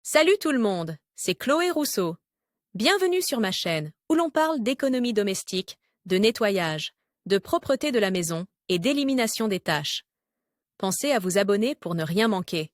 Salut tout le monde, c'est Chloé Rousseau. Bienvenue sur ma chaîne où l'on parle d'économie domestique, de nettoyage, de propreté de la maison et d'élimination des tâches. Pensez à vous abonner pour ne rien manquer.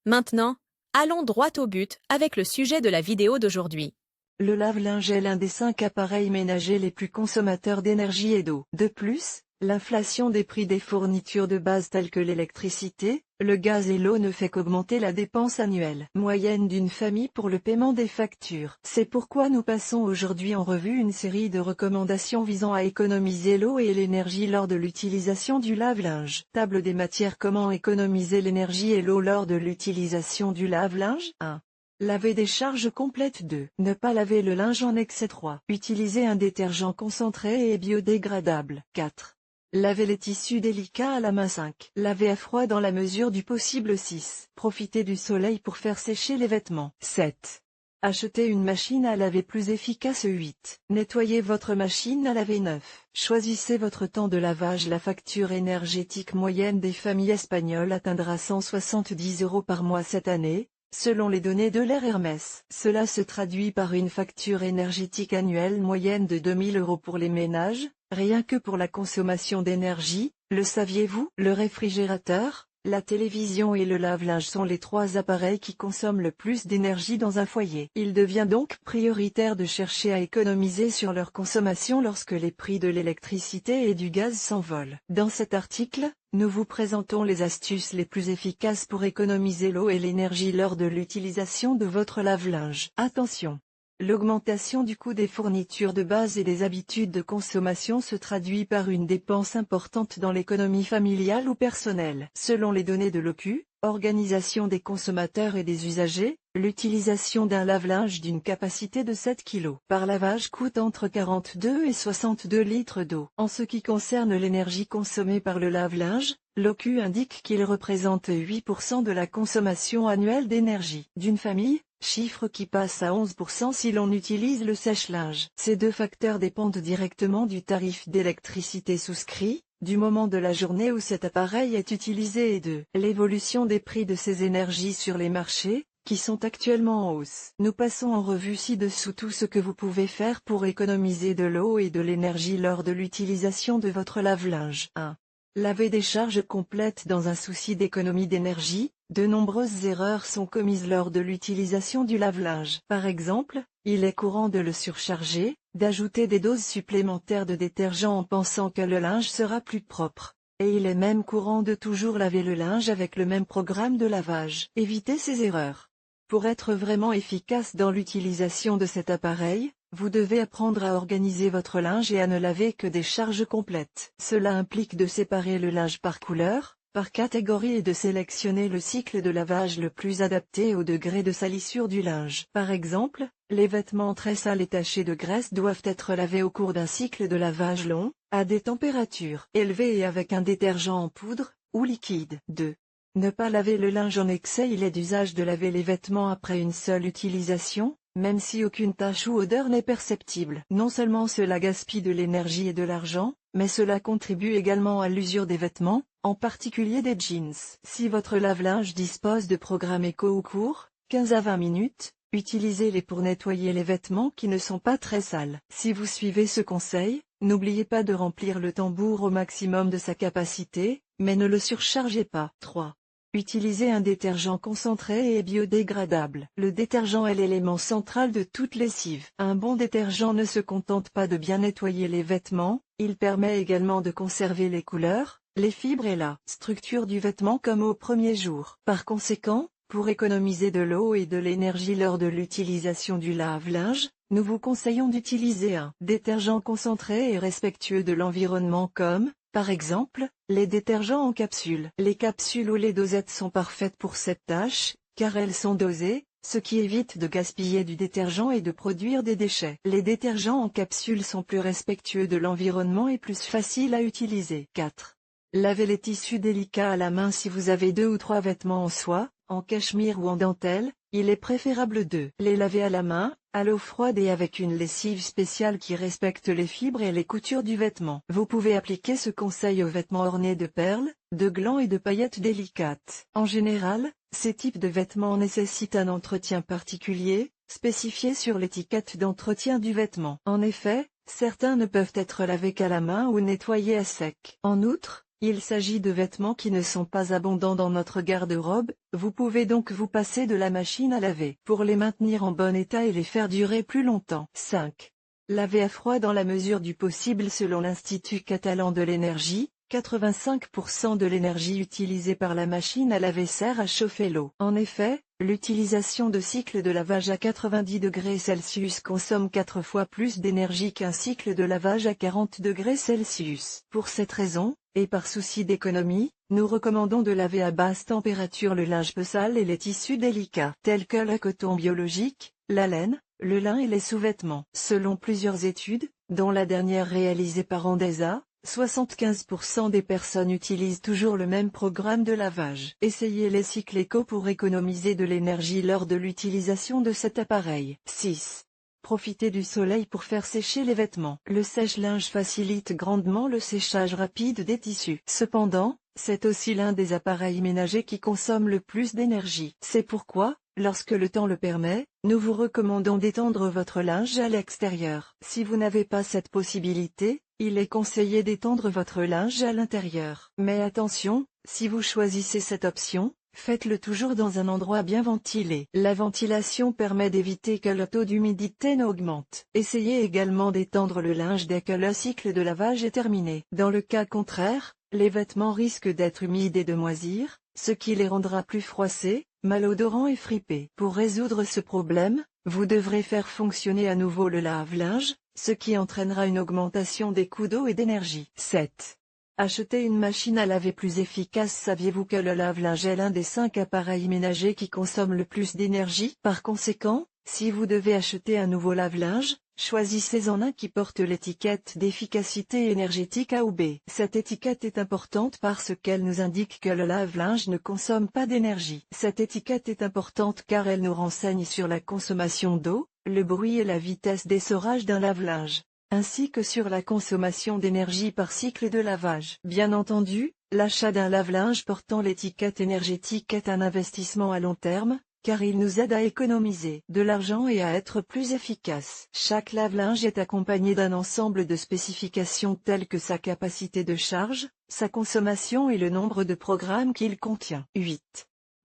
Maintenant, allons droit au but avec le sujet de la vidéo d'aujourd'hui. Le lave-linge est l'un des 5 appareils ménagers les plus consommateurs d'énergie et d'eau. De plus, l'inflation des prix des fournitures de base telles que l'électricité, le gaz et l'eau ne fait qu'augmenter la dépense annuelle moyenne d'une famille pour le paiement des factures. C'est pourquoi nous passons aujourd'hui en revue une série de recommandations visant à économiser l'eau et l'énergie lors de l'utilisation du lave-linge. Table des matières. Comment économiser l'énergie et l'eau lors de l'utilisation du lave-linge? 1. Laver des charges complètes. 2. Ne pas laver le linge en excès. 3. Utiliser un détergent concentré et biodégradable. 4. Laver les tissus délicats à la main. 5. Laver à froid dans la mesure du possible. 6. Profiter du soleil pour faire sécher les vêtements. 7. Acheter une machine à laver plus efficace. 8. Nettoyer votre machine à laver. 9. Choisissez votre temps de lavage. La facture énergétique moyenne des familles espagnoles atteindra 170 € par mois cette année, selon les données de l'Air Hermès. Cela se traduit par une facture énergétique annuelle moyenne de 2000 € pour les ménages, rien que pour la consommation d'énergie. Le saviez-vous? Le réfrigérateur, la télévision et le lave-linge sont les 3 appareils qui consomment le plus d'énergie dans un foyer. Il devient donc prioritaire de chercher à économiser sur leur consommation lorsque les prix de l'électricité et du gaz s'envolent. Dans cet article, nous vous présentons les astuces les plus efficaces pour économiser l'eau et l'énergie lors de l'utilisation de votre lave-linge. Attention! L'augmentation du coût des fournitures de base et des habitudes de consommation se traduit par une dépense importante dans l'économie familiale ou personnelle. Selon les données de l'OCU, Organisation des consommateurs et des usagers, l'utilisation d'un lave-linge d'une capacité de 7 kg par lavage coûte entre 42 et 62 litres d'eau. En ce qui concerne l'énergie consommée par le lave-linge, l'OCU indique qu'il représente 8% de la consommation annuelle d'énergie d'une famille, chiffre qui passe à 11% si l'on utilise le sèche-linge. Ces 2 facteurs dépendent directement du tarif d'électricité souscrit, du moment de la journée où cet appareil est utilisé et de l'évolution des prix de ces énergies sur les marchés, qui sont actuellement en hausse. Nous passons en revue ci-dessous tout ce que vous pouvez faire pour économiser de l'eau et de l'énergie lors de l'utilisation de votre lave-linge. 1. Laver des charges complètes. Dans un souci d'économie d'énergie, de nombreuses erreurs sont commises lors de l'utilisation du lave-linge. Par exemple, il est courant de le surcharger, d'ajouter des doses supplémentaires de détergent en pensant que le linge sera plus propre. Et il est même courant de toujours laver le linge avec le même programme de lavage. Évitez ces erreurs. Pour être vraiment efficace dans l'utilisation de cet appareil, vous devez apprendre à organiser votre linge et à ne laver que des charges complètes. Cela implique de séparer le linge par couleur, par catégorie et de sélectionner le cycle de lavage le plus adapté au degré de salissure du linge. Par exemple, les vêtements très sales et tachés de graisse doivent être lavés au cours d'un cycle de lavage long, à des températures élevées et avec un détergent en poudre, ou liquide. 2. Ne pas laver le linge en excès. Il est d'usage de laver les vêtements après une seule utilisation, même si aucune tache ou odeur n'est perceptible. Non seulement cela gaspille de l'énergie et de l'argent, mais cela contribue également à l'usure des vêtements, en particulier des jeans. Si votre lave-linge dispose de programmes éco ou courts, 15 à 20 minutes, utilisez-les pour nettoyer les vêtements qui ne sont pas très sales. Si vous suivez ce conseil, n'oubliez pas de remplir le tambour au maximum de sa capacité, mais ne le surchargez pas. 3. Utilisez un détergent concentré et biodégradable. Le détergent est l'élément central de toute lessive. Un bon détergent ne se contente pas de bien nettoyer les vêtements, il permet également de conserver les couleurs, les fibres et la structure du vêtement comme au premier jour. Par conséquent, pour économiser de l'eau et de l'énergie lors de l'utilisation du lave-linge, nous vous conseillons d'utiliser un détergent concentré et respectueux de l'environnement comme, par exemple, les détergents en capsules. Les capsules ou les dosettes sont parfaites pour cette tâche, car elles sont dosées, ce qui évite de gaspiller du détergent et de produire des déchets. Les détergents en capsules sont plus respectueux de l'environnement et plus faciles à utiliser. 4. Lavez les tissus délicats à la main. Si vous avez 2 ou 3 vêtements en soie, en cachemire ou en dentelle, il est préférable de les laver à la main, à l'eau froide et avec une lessive spéciale qui respecte les fibres et les coutures du vêtement. Vous pouvez appliquer ce conseil aux vêtements ornés de perles, de glands et de paillettes délicates. En général, ces types de vêtements nécessitent un entretien particulier, spécifié sur l'étiquette d'entretien du vêtement. En effet, certains ne peuvent être lavés qu'à la main ou nettoyés à sec. En outre, il s'agit de vêtements qui ne sont pas abondants dans notre garde-robe, vous pouvez donc vous passer de la machine à laver pour les maintenir en bon état et les faire durer plus longtemps. 5. Laver à froid dans la mesure du possible. Selon l'Institut catalan de l'énergie, 85% de l'énergie utilisée par la machine à laver sert à chauffer l'eau. En effet, l'utilisation de cycles de lavage à 90 degrés Celsius consomme 4 fois plus d'énergie qu'un cycle de lavage à 40 degrés Celsius. Pour cette raison, et par souci d'économie, nous recommandons de laver à basse température le linge peu sale et les tissus délicats, tels que le coton biologique, la laine, le lin et les sous-vêtements. Selon plusieurs études, dont la dernière réalisée par Endesa, 75% des personnes utilisent toujours le même programme de lavage. Essayez les cycles éco pour économiser de l'énergie lors de l'utilisation de cet appareil. 6. Profitez du soleil pour faire sécher les vêtements. Le sèche-linge facilite grandement le séchage rapide des tissus. Cependant, c'est aussi l'un des appareils ménagers qui consomme le plus d'énergie. C'est pourquoi, lorsque le temps le permet, nous vous recommandons d'étendre votre linge à l'extérieur. Si vous n'avez pas cette possibilité, il est conseillé d'étendre votre linge à l'intérieur. Mais attention, si vous choisissez cette option, faites-le toujours dans un endroit bien ventilé. La ventilation permet d'éviter que le taux d'humidité n'augmente. Essayez également d'étendre le linge dès que le cycle de lavage est terminé. Dans le cas contraire, les vêtements risquent d'être humides et de moisir, ce qui les rendra plus froissés, malodorants et fripés. Pour résoudre ce problème, vous devrez faire fonctionner à nouveau le lave-linge, ce qui entraînera une augmentation des coûts d'eau et d'énergie. 7. Acheter une machine à laver plus efficace. Saviez-vous que le lave-linge est l'un des 5 appareils ménagers qui consomment le plus d'énergie? Par conséquent, si vous devez acheter un nouveau lave-linge, choisissez-en un qui porte l'étiquette d'efficacité énergétique A ou B. Cette étiquette est importante parce qu'elle nous indique que le lave-linge ne consomme pas d'énergie. Cette étiquette est importante car elle nous renseigne sur la consommation d'eau, le bruit et la vitesse d'essorage d'un lave-linge, ainsi que sur la consommation d'énergie par cycle de lavage. Bien entendu, l'achat d'un lave-linge portant l'étiquette énergétique est un investissement à long terme, car il nous aide à économiser de l'argent et à être plus efficace. Chaque lave-linge est accompagné d'un ensemble de spécifications telles que sa capacité de charge, sa consommation et le nombre de programmes qu'il contient. 8.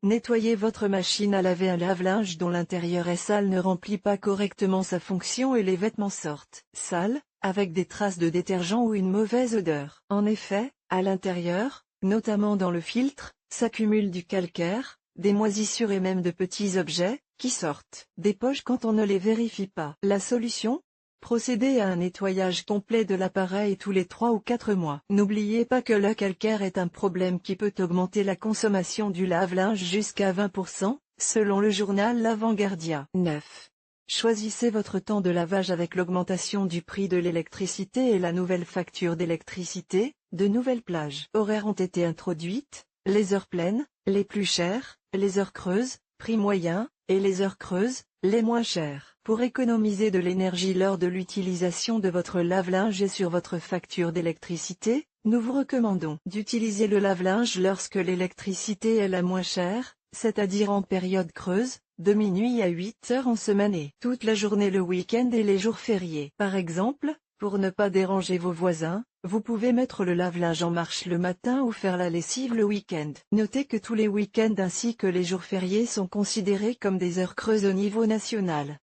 Nettoyez votre machine à laver. Un lave-linge dont l'intérieur est sale ne remplit pas correctement sa fonction et les vêtements sortent sales, avec des traces de détergent ou une mauvaise odeur. En effet, à l'intérieur, notamment dans le filtre, s'accumule du calcaire, des moisissures et même de petits objets, qui sortent des poches quand on ne les vérifie pas. La solution? Procédez à un nettoyage complet de l'appareil tous les 3 ou 4 mois. N'oubliez pas que le calcaire est un problème qui peut augmenter la consommation du lave-linge jusqu'à 20%, selon le journal La Vanguardia. 9. Choisissez votre temps de lavage. Avec l'augmentation du prix de l'électricité et la nouvelle facture d'électricité, de nouvelles plages horaires ont été introduites, les heures pleines, les plus chères, les heures creuses, prix moyen, et les heures creuses, les moins chères. Pour économiser de l'énergie lors de l'utilisation de votre lave-linge et sur votre facture d'électricité, nous vous recommandons d'utiliser le lave-linge lorsque l'électricité est la moins chère, c'est-à-dire en période creuse, de minuit à 8 heures en semaine et toute la journée le week-end et les jours fériés. Par exemple, pour ne pas déranger vos voisins, vous pouvez mettre le lave-linge en marche le matin ou faire la lessive le week-end. Notez que tous les week-ends ainsi que les jours fériés sont considérés comme des heures creuses au niveau national.